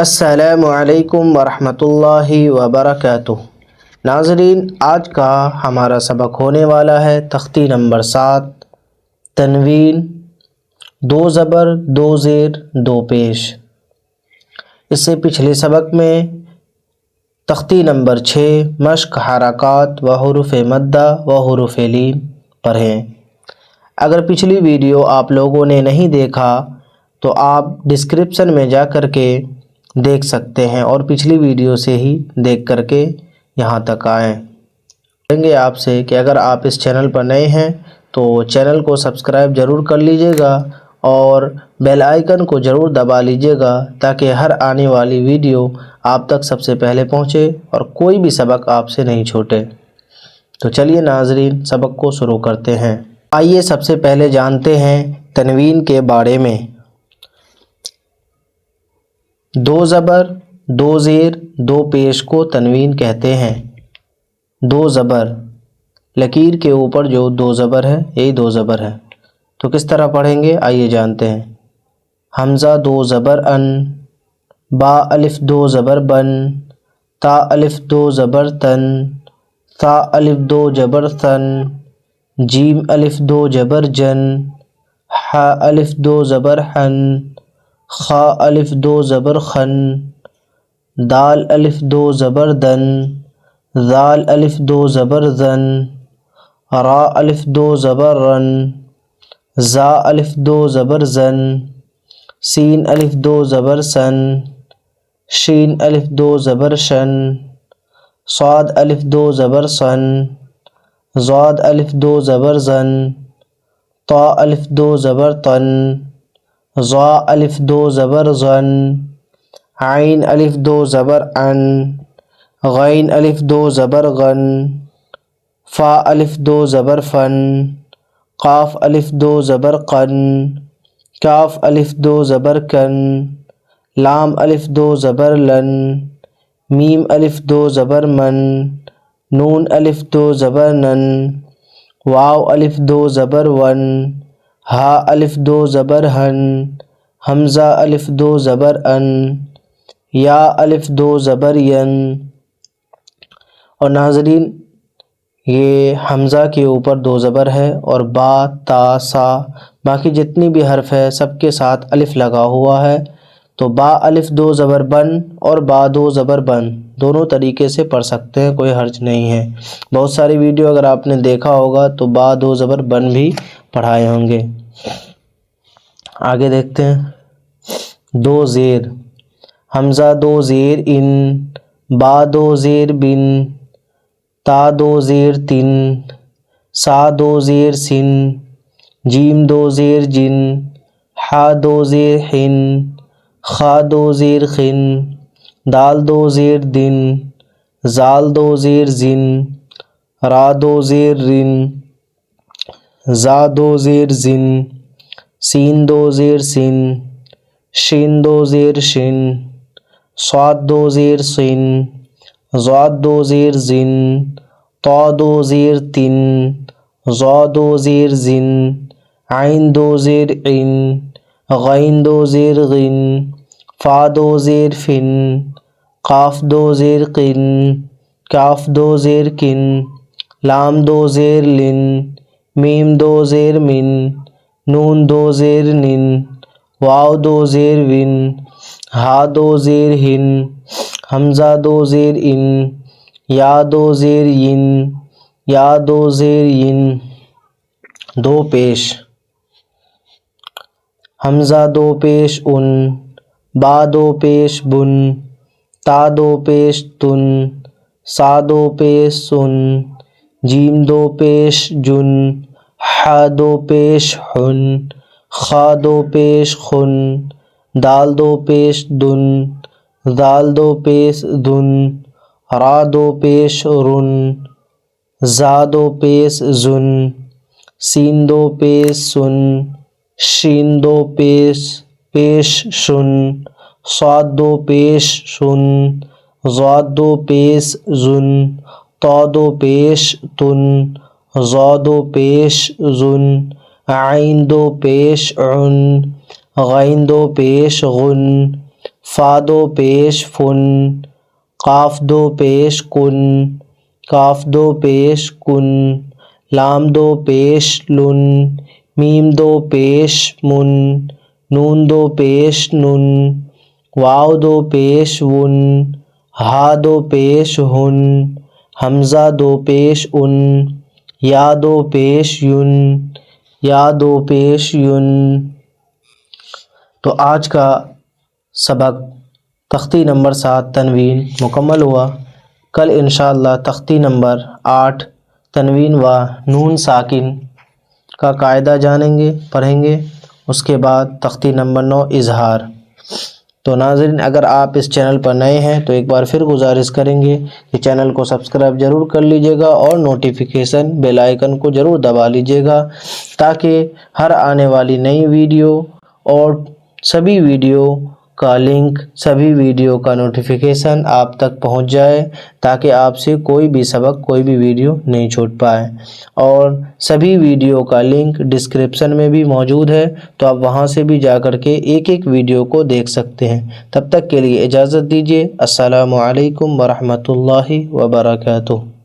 السلام علیکم ورحمۃ اللہ وبرکاتہ۔ ناظرین، آج کا ہمارا سبق ہونے والا ہے تختی نمبر 7، تنوین، 2 زبر 2 زیر 2 پیش۔ اس سے پچھلے سبق میں تختی نمبر 6، مشق حرکات و حروف مدہ و حروف لین پڑھیں۔ اگر پچھلی ویڈیو آپ لوگوں نے نہیں دیکھا تو آپ ڈسکرپشن میں جا کر کے دیکھ سکتے ہیں اور پچھلی ویڈیو سے ہی دیکھ کر کے یہاں تک آئیں۔ کہیں گے آپ سے کہ اگر آپ اس چینل پر نئے ہیں تو چینل کو سبسکرائب ضرور کر لیجئے گا اور بیل آئیکن کو ضرور دبا لیجئے گا تاکہ ہر آنے والی ویڈیو آپ تک سب سے پہلے پہنچے اور کوئی بھی سبق آپ سے نہیں چھوٹے۔ تو چلیے ناظرین، سبق کو شروع کرتے ہیں۔ آئیے سب سے پہلے جانتے ہیں تنوین کے بارے میں۔ 2 زبر 2 زیر 2 پیش کو تنوین کہتے ہیں۔ 2 زبر، لکیر کے اوپر جو 2 زبر ہے یہی 2 زبر ہے۔ تو کس طرح پڑھیں گے آئیے جانتے ہیں۔ حمزہ 2 زبر ان، با الف 2 زبر بن، تا الف 2 زبر تن، ثا الف 2 زبر ثن، جیم الف 2 زبر جن، ح الف 2 زبر حن، خا الف 2 زبر خن، دال الف 2 زبر دن، ذال الف 2 زبر زن، را الف 2 زبر رن، زا الف 2 زبر زن، سین الف 2 زبر سن، شین الف 2 زبر شن، صاد الف 2 زبر سن، ضاد الف 2 زبر زن، طا الف 2 زبر طن، ظا الف 2 زبر زن، عین الف 2 زبر ان، غین الف 2 زبر غن، فا الف 2 زبر فن، قاف الف 2 زبر قن، کاف الف 2 زبر کن، لام الف 2 زبر لن، میم الف 2 زبر من، نون الف 2 زبر نن، واو الف 2 زبر ون، ہا الف 2 زبر ہن، حمزہ الف 2 زبر ان، یا الف 2 زبر ین۔ اور ناظرین، یہ حمزہ کے اوپر 2 زبر ہے اور با، تا، سا، باقی جتنی بھی حرف ہے سب کے ساتھ الف لگا ہوا ہے۔ تو با الف 2 زبر بن اور با 2 زبر بن دونوں طریقے سے پڑھ سکتے ہیں، کوئی حرج نہیں ہے۔ بہت ساری ویڈیو اگر آپ نے دیکھا ہوگا تو با 2 زبر بن بھی پڑھائے ہوں گے۔ آگے دیکھتے ہیں۔ 2 زیر، حمزہ 2 زیر ان، با 2 زیر بن، تا 2 زیر تن، سا 2 زیر سن، جیم 2 زیر جن، حا 2 زیر حن، خا 2 زیر خن، دال 2 زیر دن، زال 2 زیر زن، را 2 زیر رن، زا 2 زیر زن، سین 2 زیر سن، شین 2 زیر شن، صاد 2 زیر سن، ضاد 2 زیر زن، طا 2 زیر تن، ظا 2 زیر زن، عین 2 زیر عن، غین 2 زیر غن، فا 2 زیر فن، قاف 2 زیر قن، کاف 2 زیر کن، لام 2 زیر لن، میم 2 زیر من، نون 2 زیر نن، واو 2 زیر ون، ہا 2 زیر ہن، حمزہ 2 زیر ان، یا 2 زیر ین، یا 2 زیر ین۔ 2 پیش، حمزہ 2 پیش ان، با 2 پیش بن، تا 2 پیش تن، سا 2 پیش سن، جیم 2 پیش جن، ح 2 پیش حن، خا 2 پیش خن، دال 2 پیش دن، ذال 2 پیش دن، را 2 پیش رن، زا 2 پیش زن، سین 2 پیش سن، شین 2 پیش شن، صاد 2 پیش شن، ضاد 2 پیش زن، طا 2 پیش تن، ظا 2 پیش زن، عین 2 پیش عن، غین 2 پیش غن، فا دو پیش فن، قاف دو پیش کن، کاف دو پیش کن، لام دو پیش لن، میم دو پیش من، نون دو پیش نن، واو دو پیش ون، ہا دو پیش ہن، حمزہ دو پیش ان، یا دو پیش یون، یا دو پیش یون۔ تو آج کا سبق تختی نمبر 7 تنوین مکمل ہوا۔ کل انشاءاللہ تختی نمبر 8 تنوین و نون ساکن کا قاعدہ جانیں گے، پڑھیں گے۔ اس کے بعد تختی نمبر 9 اظہار۔ تو ناظرین، اگر آپ اس چینل پر نئے ہیں تو ایک بار پھر گزارش کریں گے کہ چینل کو سبسکرائب ضرور کر لیجئے گا اور نوٹیفیکیشن بیل آئیکن کو ضرور دبا لیجئے گا، تاکہ ہر آنے والی نئی ویڈیو اور سبھی ویڈیو کا لنک، سبھی ویڈیو کا نوٹیفیکیشن آپ تک پہنچ جائے، تاکہ آپ سے کوئی بھی سبق، کوئی بھی ویڈیو نہیں چھوٹ پائے۔ اور سبھی ویڈیو کا لنک ڈسکرپشن میں بھی موجود ہے، تو آپ وہاں سے بھی جا کر کے ایک ایک ویڈیو کو دیکھ سکتے ہیں۔ تب تک کے لیے اجازت دیجیے۔ السلام علیکم ورحمۃ اللہ وبرکاتہ۔